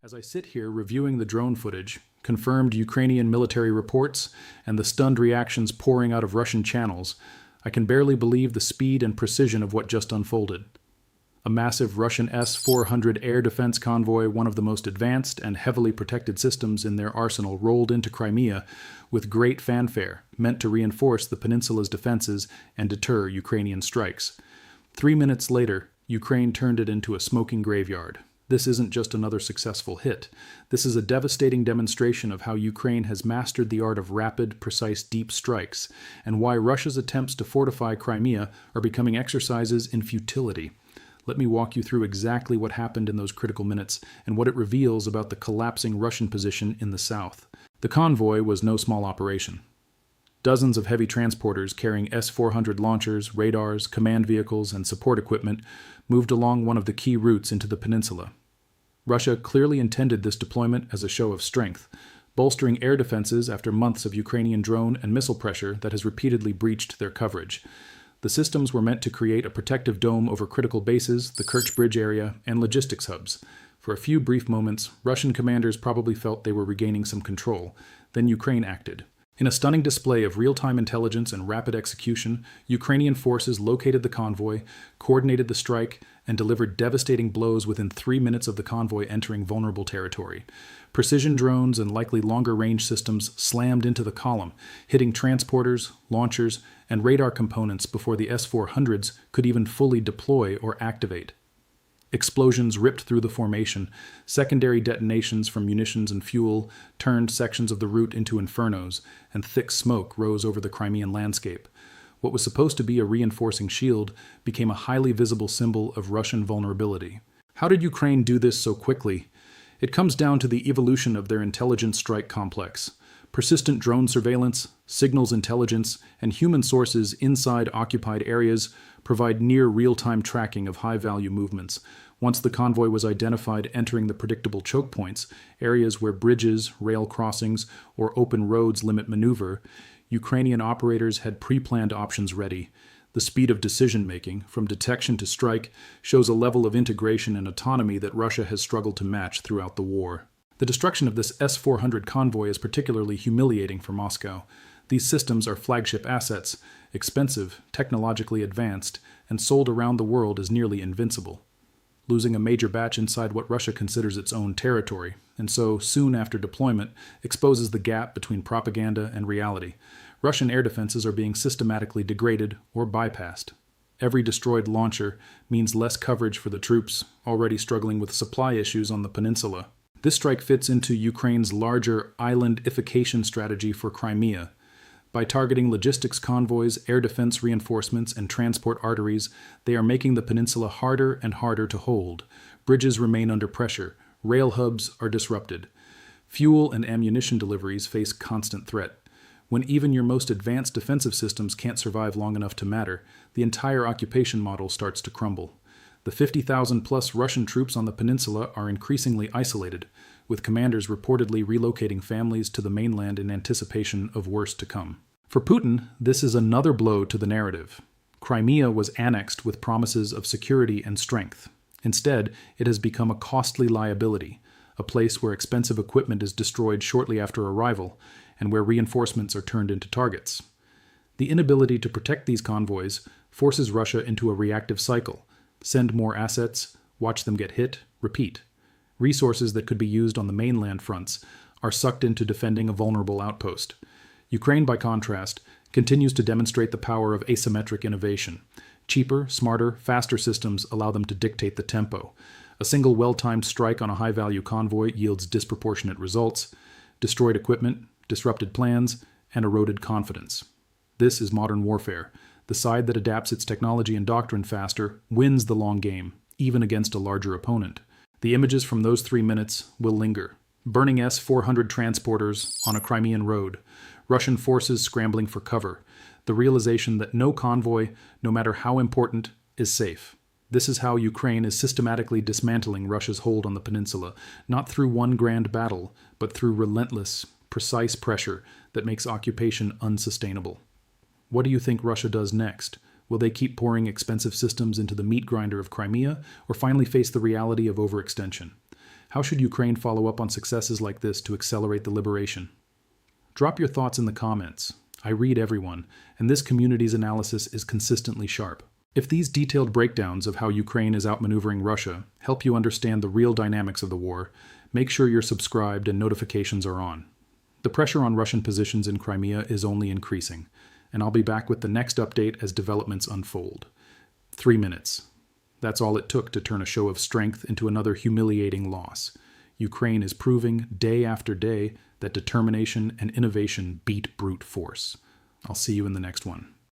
As I sit here reviewing the drone footage, confirmed Ukrainian military reports, and the stunned reactions pouring out of Russian channels, I can barely believe the speed and precision of what just unfolded. A massive Russian S-400 air defense convoy, one of the most advanced and heavily protected systems in their arsenal, rolled into Crimea with great fanfare, meant to reinforce the peninsula's defenses and deter Ukrainian strikes. 3 minutes later, Ukraine turned it into a smoking graveyard. This isn't just another successful hit. This is a devastating demonstration of how Ukraine has mastered the art of rapid, precise, deep strikes, and why Russia's attempts to fortify Crimea are becoming exercises in futility. Let me walk you through exactly what happened in those critical minutes and what it reveals about the collapsing Russian position in the south. The convoy was no small operation. Dozens of heavy transporters carrying S-400 launchers, radars, command vehicles, and support equipment moved along one of the key routes into the peninsula. Russia clearly intended this deployment as a show of strength, bolstering air defenses after months of Ukrainian drone and missile pressure that has repeatedly breached their coverage. The systems were meant to create a protective dome over critical bases, the Kerch Bridge area, and logistics hubs. For a few brief moments, Russian commanders probably felt they were regaining some control. Then Ukraine acted. In a stunning display of real-time intelligence and rapid execution, Ukrainian forces located the convoy, coordinated the strike, and delivered devastating blows within 3 minutes of the convoy entering vulnerable territory. Precision drones and likely longer-range systems slammed into the column, hitting transporters, launchers, and radar components before the S-400s could even fully deploy or activate. Explosions ripped through the formation. Secondary detonations from munitions and fuel turned sections of the route into infernos, and thick smoke rose over the Crimean landscape. What was supposed to be a reinforcing shield became a highly visible symbol of Russian vulnerability. How did Ukraine do this so quickly? It comes down to the evolution of their intelligence strike complex. Persistent drone surveillance, signals intelligence, and human sources inside occupied areas provide near real-time tracking of high-value movements. Once the convoy was identified entering the predictable choke points, areas where bridges, rail crossings, or open roads limit maneuver, Ukrainian operators had pre-planned options ready. The speed of decision-making, from detection to strike, shows a level of integration and autonomy that Russia has struggled to match throughout the war. The destruction of this S-400 convoy is particularly humiliating for Moscow. These systems are flagship assets, expensive, technologically advanced, and sold around the world as nearly invincible. Losing a major batch inside what Russia considers its own territory, and so, soon after deployment, exposes the gap between propaganda and reality. Russian air defenses are being systematically degraded or bypassed. Every destroyed launcher means less coverage for the troops, already struggling with supply issues on the peninsula. This strike fits into Ukraine's larger islandification strategy for Crimea. By targeting logistics convoys, air defense reinforcements, and transport arteries, they are making the peninsula harder and harder to hold. Bridges remain under pressure. Rail hubs are disrupted. Fuel and ammunition deliveries face constant threat. When even your most advanced defensive systems can't survive long enough to matter, the entire occupation model starts to crumble. The 50,000-plus Russian troops on the peninsula are increasingly isolated, with commanders reportedly relocating families to the mainland in anticipation of worse to come. For Putin, this is another blow to the narrative. Crimea was annexed with promises of security and strength. Instead, it has become a costly liability, a place where expensive equipment is destroyed shortly after arrival, and where reinforcements are turned into targets. The inability to protect these convoys forces Russia into a reactive cycle. Send more assets, watch them get hit, repeat. Resources that could be used on the mainland fronts are sucked into defending a vulnerable outpost. Ukraine, by contrast, continues to demonstrate the power of asymmetric innovation. Cheaper, smarter, faster systems allow them to dictate the tempo. A single well-timed strike on a high-value convoy yields disproportionate results, destroyed equipment, disrupted plans, and eroded confidence. This is modern warfare. The side that adapts its technology and doctrine faster wins the long game, even against a larger opponent. The images from those 3 minutes will linger. Burning S-400 transporters on a Crimean road, Russian forces scrambling for cover, the realization that no convoy, no matter how important, is safe. This is how Ukraine is systematically dismantling Russia's hold on the peninsula, not through one grand battle, but through relentless, precise pressure that makes occupation unsustainable. What do you think Russia does next? Will they keep pouring expensive systems into the meat grinder of Crimea, or finally face the reality of overextension? How should Ukraine follow up on successes like this to accelerate the liberation? Drop your thoughts in the comments. I read everyone, and this community's analysis is consistently sharp. If these detailed breakdowns of how Ukraine is outmaneuvering Russia help you understand the real dynamics of the war, make sure you're subscribed and notifications are on. The pressure on Russian positions in Crimea is only increasing, and I'll be back with the next update as developments unfold. 3 minutes. That's all it took to turn a show of strength into another humiliating loss. Ukraine is proving day after day that determination and innovation beat brute force. I'll see you in the next one.